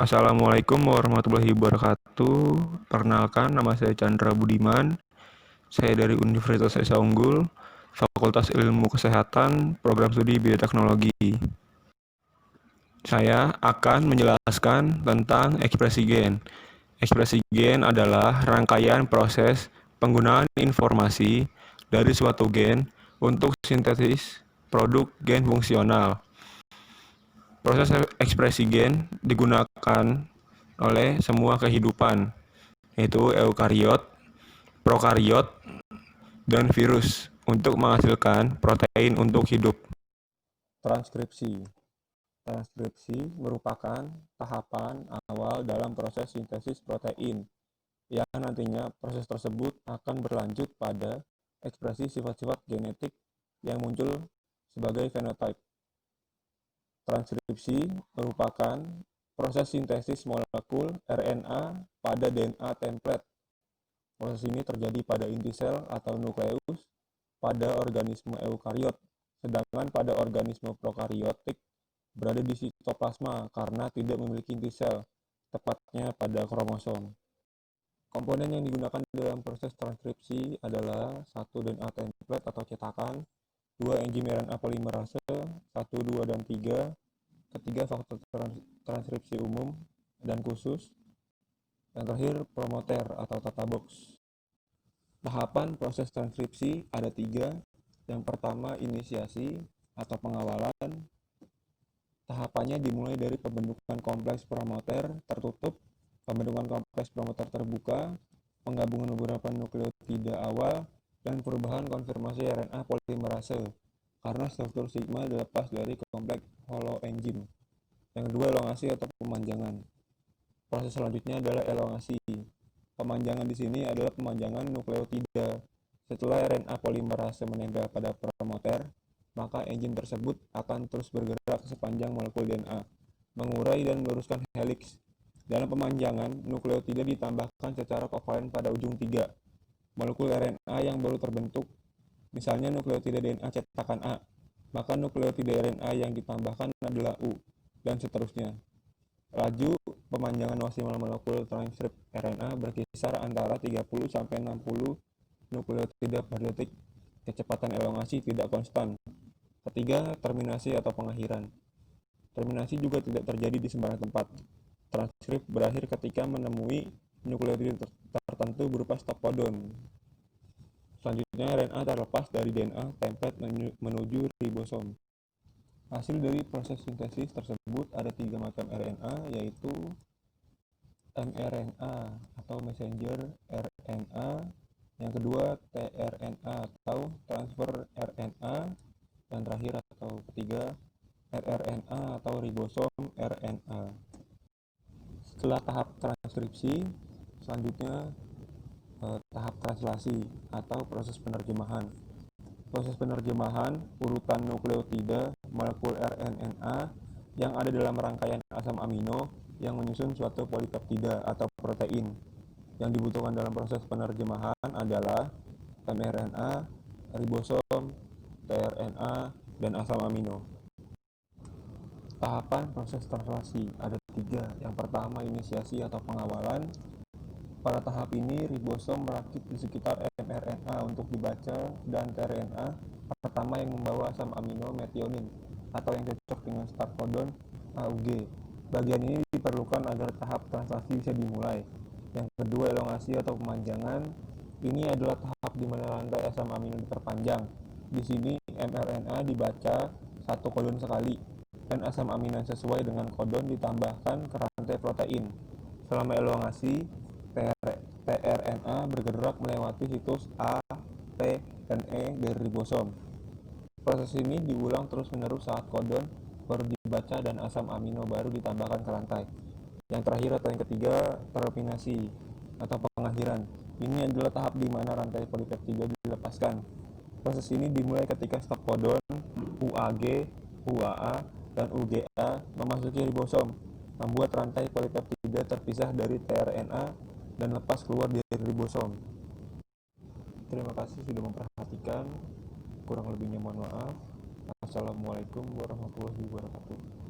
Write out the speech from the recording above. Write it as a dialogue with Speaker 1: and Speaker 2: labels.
Speaker 1: Assalamualaikum warahmatullahi wabarakatuh. Perkenalkan, nama saya Chandra Budiman. Saya dari Universitas Esa Unggul, Fakultas Ilmu Kesehatan, Program Studi Bioteknologi. Saya akan menjelaskan tentang ekspresi gen. Ekspresi gen adalah rangkaian proses penggunaan informasi dari suatu gen untuk sintesis produk gen fungsional. Proses ekspresi gen digunakan oleh semua kehidupan, yaitu eukariot, prokariot, dan virus untuk menghasilkan protein untuk hidup. Transkripsi. Transkripsi merupakan tahapan awal dalam proses sintesis protein, yang nantinya proses tersebut akan berlanjut pada ekspresi sifat-sifat genetik yang muncul sebagai fenotipe. Transkripsi merupakan proses sintesis molekul RNA pada DNA template. Proses ini terjadi pada inti sel atau nukleus pada organisme eukariot, sedangkan pada organisme prokariotik berada di sitoplasma karena tidak memiliki inti sel, tepatnya pada kromosom. Komponen yang digunakan dalam proses transkripsi adalah 1 DNA template atau cetakan, 2 enzim RNA polimerase, 1, 2, dan 3, ketiga faktor transkripsi umum dan khusus, yang terakhir promoter atau tata box. Tahapan proses transkripsi ada 3. Yang pertama inisiasi atau pengawalan. Tahapannya dimulai dari pembentukan kompleks promoter tertutup, pembentukan kompleks promoter terbuka, penggabungan beberapa nukleotida awal, dan perubahan konfirmasi RNA polimerase karena struktur sigma dilepas dari kompleks holoenzim. Yang kedua, elongasi atau pemanjangan. Proses selanjutnya adalah elongasi. Pemanjangan di sini adalah pemanjangan nukleotida. Setelah RNA polimerase menempel pada promoter, maka enzim tersebut akan terus bergerak sepanjang molekul DNA, mengurai dan meluruskan heliks. Dalam pemanjangan, nukleotida ditambahkan secara kovalen pada ujung 3 molekul RNA yang baru terbentuk. Misalnya nukleotida DNA cetakan A, maka nukleotida RNA yang ditambahkan adalah U, dan seterusnya. Laju pemanjangan maksimal molekul transkrip RNA berkisar antara 30-60 nukleotida per detik. Kecepatan elongasi tidak konstan. Ketiga, terminasi atau pengakhiran. Terminasi juga tidak terjadi di sembarang tempat. Transkrip berakhir ketika menemui nukleotida tertentu berupa stop codon. Selanjutnya, RNA terlepas dari DNA template menuju ribosom. Hasil dari proses sintesis tersebut ada 3 macam RNA, yaitu mRNA atau messenger RNA, yang kedua tRNA atau transfer RNA, yang terakhir atau ketiga rRNA atau ribosom RNA. Setelah tahap transkripsi, selanjutnya tahap translasi atau proses penerjemahan. Proses penerjemahan urutan nukleotida molekul RNA yang ada dalam rangkaian asam amino yang menyusun suatu polipeptida atau protein. Yang dibutuhkan dalam proses penerjemahan adalah mRNA, ribosom, tRNA, dan asam amino. Tahapan proses translasi ada 3. Yang pertama inisiasi atau pengawalan. Pada tahap ini, ribosom merakit di sekitar mRNA untuk dibaca, dan tRNA pertama yang membawa asam amino metionin atau yang cocok dengan start codon AUG. Bagian ini diperlukan agar tahap translasi bisa dimulai. Yang kedua, elongasi atau pemanjangan. Ini adalah tahap di mana rantai asam amino diperpanjang. Di sini mRNA dibaca 1 codon sekali, dan asam amino sesuai dengan codon ditambahkan ke rantai protein. Selama elongasi, tRNA bergerak melewati situs A, T, dan E dari ribosom. Proses ini diulang terus-menerus saat codon baru dibaca dan asam amino baru ditambahkan ke rantai. Yang terakhir atau yang ketiga, terminasi atau pengakhiran. Ini adalah tahap di mana rantai polipeptida dilepaskan. Proses ini dimulai ketika stop codon UAG, UAA, dan UGA memasuki ribosom, membuat rantai polipeptida terpisah dari tRNA dan lepas keluar dari ribosom. Terima kasih sudah memperhatikan. Kurang lebihnya mohon maaf. Assalamualaikum warahmatullahi wabarakatuh.